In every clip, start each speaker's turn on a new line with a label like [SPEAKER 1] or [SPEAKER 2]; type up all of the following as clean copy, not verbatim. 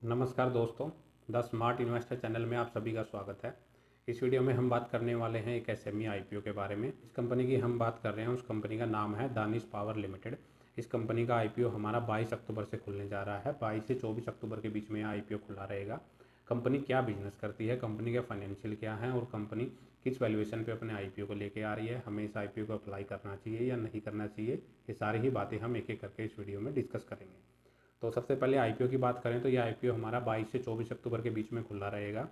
[SPEAKER 1] नमस्कार दोस्तों, the smart investor channel में आप सभी का स्वागत है। इस वीडियो में हम बात करने वाले हैं एक एसएमई आईपीओ के बारे में। इस कंपनी की हम बात कर रहे हैं, उस कंपनी का नाम है दानिश पावर लिमिटेड। इस कंपनी का आईपीओ हमारा 22 अक्टूबर से खुलने जा रहा है। 22 से 24 अक्टूबर के बीच में आईपीओ खुला रहेगा। कंपनी क्या बिजनेस करती है, कंपनी के फाइनेंशियल क्या है और कंपनी किस वैल्यूएशन पे अपने आईपीओ को लेके आ रही है, हमें इस आईपीओ को अप्लाई करना चाहिए या नहीं करना चाहिए, ये सारी ही बातें हम एक एक करके इस वीडियो में डिस्कस करेंगे। तो सबसे पहले आईपीओ की बात करें तो ये आईपीओ हमारा 22 से 24 अक्टूबर के बीच में खुला रहेगा।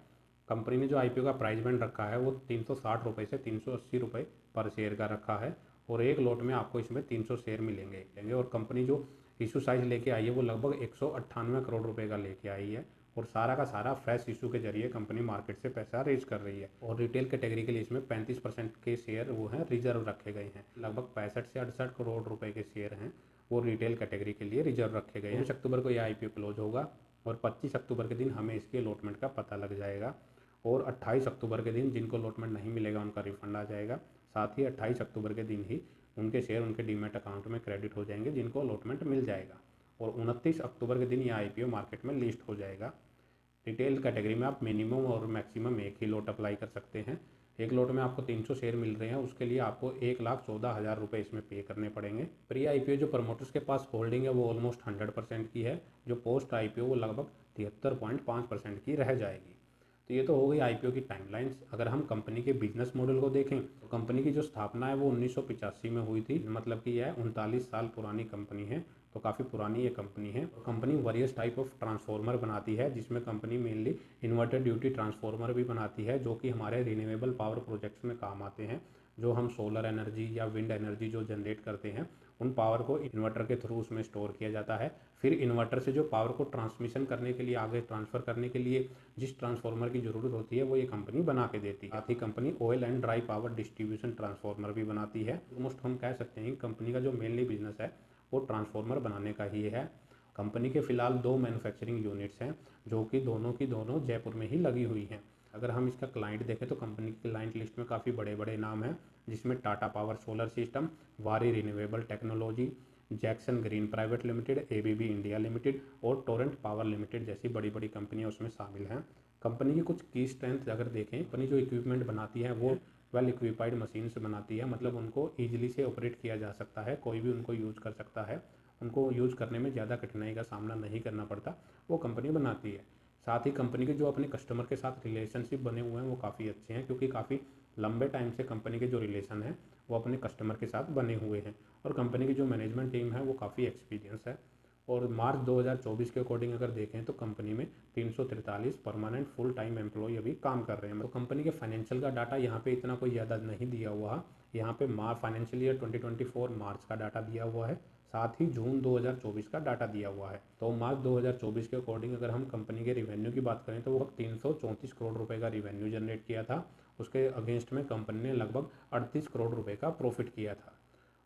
[SPEAKER 1] कंपनी ने जो आईपीओ का प्राइस बैंड रखा है वो 360 रुपये से 380 रुपये पर शेयर का रखा है और एक लॉट में आपको इसमें 300 शेयर मिलेंगे। और कंपनी जो इशू साइज लेके आई है वो लगभग 198 करोड़ रुपये का लेके आई है और सारा का सारा फ्रेश इशू के जरिए कंपनी मार्केट से पैसा रेज कर रही है। और रिटेल कैटेगरी के लिए इसमें 35% के शेयर वो हैं रिजर्व रखे गए हैं। लगभग 65 से 68 करोड़ रुपए के शेयर हैं वो रिटेल कैटेगरी के लिए रिजर्व रखे गए हैं। 19 अक्टूबर को यह आईपीओ क्लोज होगा और 25 अक्टूबर के दिन हमें इसके अलॉटमेंट का पता लग जाएगा और 28 अक्टूबर के दिन जिनको अलॉटमेंट नहीं मिलेगा उनका रिफंड आ जाएगा। साथ ही 28 अक्टूबर के दिन ही उनके शेयर उनके डीमैट अकाउंट में क्रेडिट हो जाएंगे जिनको अलॉटमेंट मिल जाएगा और 29 अक्टूबर के दिन यह आईपीओ मार्केट में लिस्ट हो जाएगा। रिटेल कैटेगरी में आप मिनिमम और मैक्सिमम एक ही लॉट अप्लाई कर सकते हैं। एक लॉट में आपको 300 शेयर मिल रहे हैं, उसके लिए आपको 1,14,000 रुपये इसमें पे करने पड़ेंगे। प्री आईपीओ जो प्रमोटर्स के पास होल्डिंग है वो ऑलमोस्ट 100% की है। जो पोस्ट आईपीओ वो लगभग 73.5% की रह जाएगी। तो ये तो हो गई आईपीओ की टाइमलाइंस। अगर हम कंपनी के बिजनेस मॉडल को देखें तो कंपनी की जो स्थापना है वो 1985 में हुई थी, मतलब कि यह 39 साल पुरानी कंपनी है। तो काफ़ी पुरानी ये कंपनी है। Company various type of transformer बनाती है जिसमें company mainly inverter duty transformer भी बनाती है जो कि हमारे रिन्यूएबल पावर प्रोजेक्ट्स में काम आते हैं। जो हम सोलर एनर्जी या विंड एनर्जी जो जनरेट करते हैं उन पावर को इन्वर्टर के थ्रू उसमें स्टोर किया जाता है। फिर इन्वर्टर से जो पावर को ट्रांसमिशन करने के लिए आगे ट्रांसफ़र करने के लिए जिस ट्रांसफार्मर की ज़रूरत होती है वो ये कंपनी बना के देती है। साथ ही company oil and dry power distribution transformer भी बनाती है। ऑलमोस्ट हम कह सकते हैं कि कंपनी का जो मेनली बिजनेस है वो ट्रांसफार्मर बनाने का ही है। कंपनी के फिलहाल 2 मैन्युफैक्चरिंग यूनिट्स हैं जो कि दोनों की दोनों जयपुर में ही लगी हुई हैं। अगर हम इसका क्लाइंट देखें तो कंपनी की क्लाइंट लिस्ट में काफ़ी बड़े बड़े नाम हैं जिसमें टाटा पावर सोलर सिस्टम, वारी renewable technology, Jackson green private limited, ABB India limited और टोरेंट पावर लिमिटेड जैसी बड़ी बड़ी कंपनियां उसमें शामिल हैं। कंपनी की कुछ की स्ट्रेंथ अगर देखें, कंपनी जो इक्विपमेंट बनाती है वो वेल इक्विपाइड मशीन से बनाती है, मतलब उनको ईजिली से ऑपरेट किया जा सकता है, कोई भी उनको यूज़ कर सकता है, उनको यूज़ करने में ज़्यादा कठिनाई का सामना नहीं करना पड़ता, वो कंपनी बनाती है। साथ ही कंपनी के जो अपने कस्टमर के साथ रिलेशनशिप बने हुए हैं वो काफ़ी अच्छे हैं क्योंकि काफ़ी लंबे टाइम से कंपनी के जो रिलेशन है वो अपने कस्टमर के साथ बने हुए हैं और कंपनी की जो मैनेजमेंट टीम है वो काफ़ी एक्सपीरियंस है। और मार्च 2024 के अकॉर्डिंग अगर देखें तो कंपनी में 343 परमानेंट फुल टाइम एम्प्लॉय अभी काम कर रहे हैं। तो कंपनी के फाइनेंशियल का डाटा यहाँ पे इतना कोई ज़्यादा नहीं दिया हुआ। यहाँ पे फाइनेंशियल ईयर 2024 मार्च का डाटा दिया हुआ है, साथ ही जून 2024 का डाटा दिया हुआ है। तो मार्च 2024 के अकॉर्डिंग अगर हम कंपनी के रिवेन्यू की बात करें तो वो 334 करोड़ रुपए का रिवेन्यू जनरेट किया था। उसके अगेंस्ट में कंपनी ने लगभग 38 करोड़ रुपए का प्रॉफिट किया था।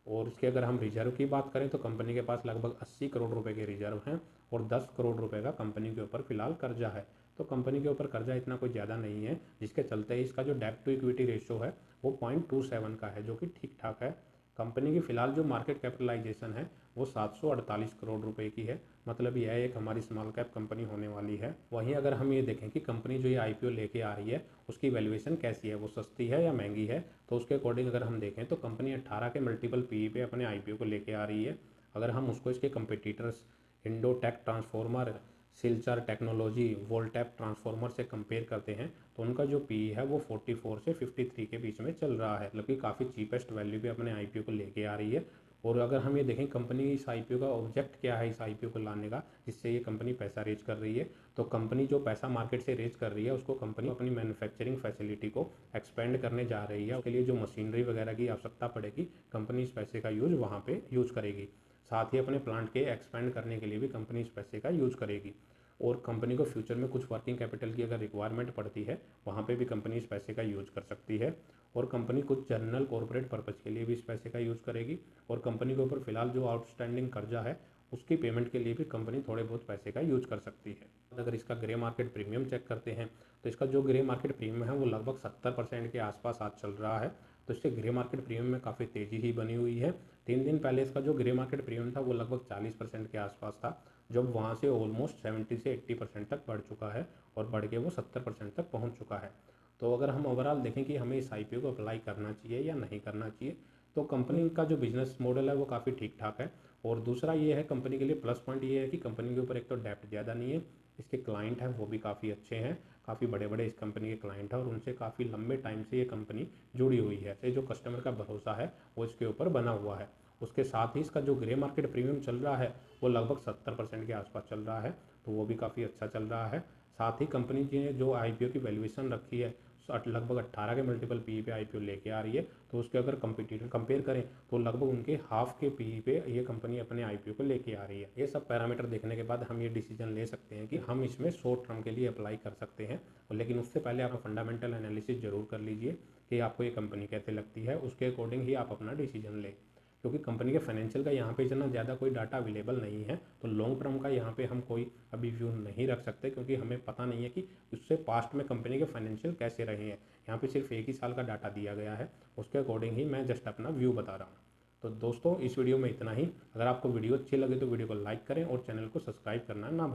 [SPEAKER 1] और इसके अगर हम रिजर्व की बात करें तो कंपनी के पास लगभग 80 करोड़ रुपए के रिजर्व हैं और 10 करोड़ रुपए का कंपनी के ऊपर फिलहाल कर्जा है। तो कंपनी के ऊपर कर्जा इतना कोई ज़्यादा नहीं है, जिसके चलते इसका जो डेब्ट टू इक्विटी रेशियो है वो 0.27 का है, जो कि ठीक ठाक है। कंपनी की फ़िलहाल जो मार्केट कैपिटलाइजेशन है वो 748 करोड़ रुपए की है, मतलब यह एक हमारी स्मॉल कैप कंपनी होने वाली है। वहीं अगर हम ये देखें कि कंपनी जो ये आईपीओ लेके आ रही है उसकी वैल्यूएशन कैसी है, वो सस्ती है या महंगी है, तो उसके अकॉर्डिंग अगर हम देखें तो कंपनी 18 के मल्टीपल पीई पे अपने आईपीओ को लेके आ रही है। अगर हम उसको इसके competitors Indotech transformer, Silchar technology, Voltamp transformer से कंपेयर करते हैं तो उनका जो पी है वो 44 से 53 के बीच में चल रहा है, मतलब कि काफ़ी चीपेस्ट वैल्यू पे अपने आईपीओ को लेके आ रही है। और अगर हम ये देखें कंपनी इस आईपीओ का ऑब्जेक्ट क्या है, इस आईपीओ को लाने का जिससे ये कंपनी पैसा रेज कर रही है, तो कंपनी जो पैसा मार्केट से रेज कर रही है उसको कंपनी अपनी मैन्युफैक्चरिंग फैसिलिटी को एक्सपेंड करने जा रही है। उसके लिए जो मशीनरी वगैरह की आवश्यकता पड़ेगी कंपनी इस पैसे का यूज वहाँ पे यूज़ करेगी। साथ ही अपने प्लांट के एक्सपेंड करने के लिए भी कंपनी इस पैसे का यूज़ करेगी। और कंपनी को फ्यूचर में कुछ वर्किंग कैपिटल की अगर रिक्वायरमेंट पड़ती है वहाँ पे भी कंपनी इस पैसे का यूज़ कर सकती है। और कंपनी कुछ जनरल कॉर्पोरेट पर्पज़ के लिए भी इस पैसे का यूज़ करेगी। और कंपनी के ऊपर फिलहाल जो आउटस्टैंडिंग कर्जा है उसकी पेमेंट के लिए भी कंपनी थोड़े बहुत पैसे का यूज कर सकती है। अगर इसका ग्रे मार्केट प्रीमियम चेक करते हैं तो इसका जो ग्रे मार्केट प्रीमियम है वो लगभग 70% के आसपास आज चल रहा है। तो इसके ग्रे मार्केट प्रीमियम में काफ़ी तेज़ी ही बनी हुई है। 3 दिन पहले इसका जो ग्रे मार्केट प्रीमियम था वो लगभग 40% के आसपास था, जो वहाँ से ऑलमोस्ट 70 से 80% तक बढ़ चुका है और बढ़ के वो 70% तक पहुँच चुका है। तो अगर हम ओवरऑल देखें कि हमें इस आईपीओ को अप्लाई करना चाहिए या नहीं करना चाहिए, तो कंपनी का जो बिजनेस मॉडल है वो काफ़ी ठीक ठाक है। और दूसरा ये है कंपनी के लिए प्लस पॉइंट ये है कि कंपनी के ऊपर एक तो डेप्ट ज़्यादा नहीं है, इसके क्लाइंट हैं वो भी काफ़ी अच्छे हैं, काफ़ी बड़े बड़े इस कंपनी के क्लाइंट हैं और उनसे काफ़ी लंबे टाइम से ये कंपनी जुड़ी हुई है। तो जो कस्टमर का भरोसा है वो इसके ऊपर बना हुआ है। उसके साथ ही इसका जो ग्रे मार्केट प्रीमियम चल रहा है वो लगभग 70% के आसपास चल रहा है, तो वो भी काफ़ी अच्छा चल रहा है। साथ ही कंपनी ने जो आईपीओ की वैल्यूएशन रखी है लगभग 18 के मल्टीपल पी पे आईपीओ लेके आ रही है, तो उसके अगर कंपेयर करें तो लगभग उनके हाफ के पी पे ये कंपनी अपने आईपीओ को लेके आ रही है। ये सब पैरामीटर देखने के बाद हम ये डिसीजन ले सकते हैं कि हम इसमें शॉर्ट टर्म के लिए अप्लाई कर सकते हैं। लेकिन उससे पहले आप फंडामेंटल एनालिसिस जरूर कर लीजिए कि आपको ये कंपनी कैसे लगती है, उसके अकॉर्डिंग ही आप अपना डिसीजन लें। क्योंकि कंपनी के फाइनेंशियल का यहाँ पे इतना ज़्यादा कोई डाटा अवेलेबल नहीं है, तो लॉन्ग टर्म का यहाँ पे हम कोई अभी व्यू नहीं रख सकते, क्योंकि हमें पता नहीं है कि उससे पास्ट में कंपनी के फाइनेंशियल कैसे रहे हैं। यहाँ पे सिर्फ 1 ही साल का डाटा दिया गया है, उसके अकॉर्डिंग ही मैं जस्ट अपना व्यू बता रहा हूँ। तो दोस्तों इस वीडियो में इतना ही। अगर आपको वीडियो अच्छी लगे तो वीडियो को लाइक करें और चैनल को सब्सक्राइब करना ना भूलें।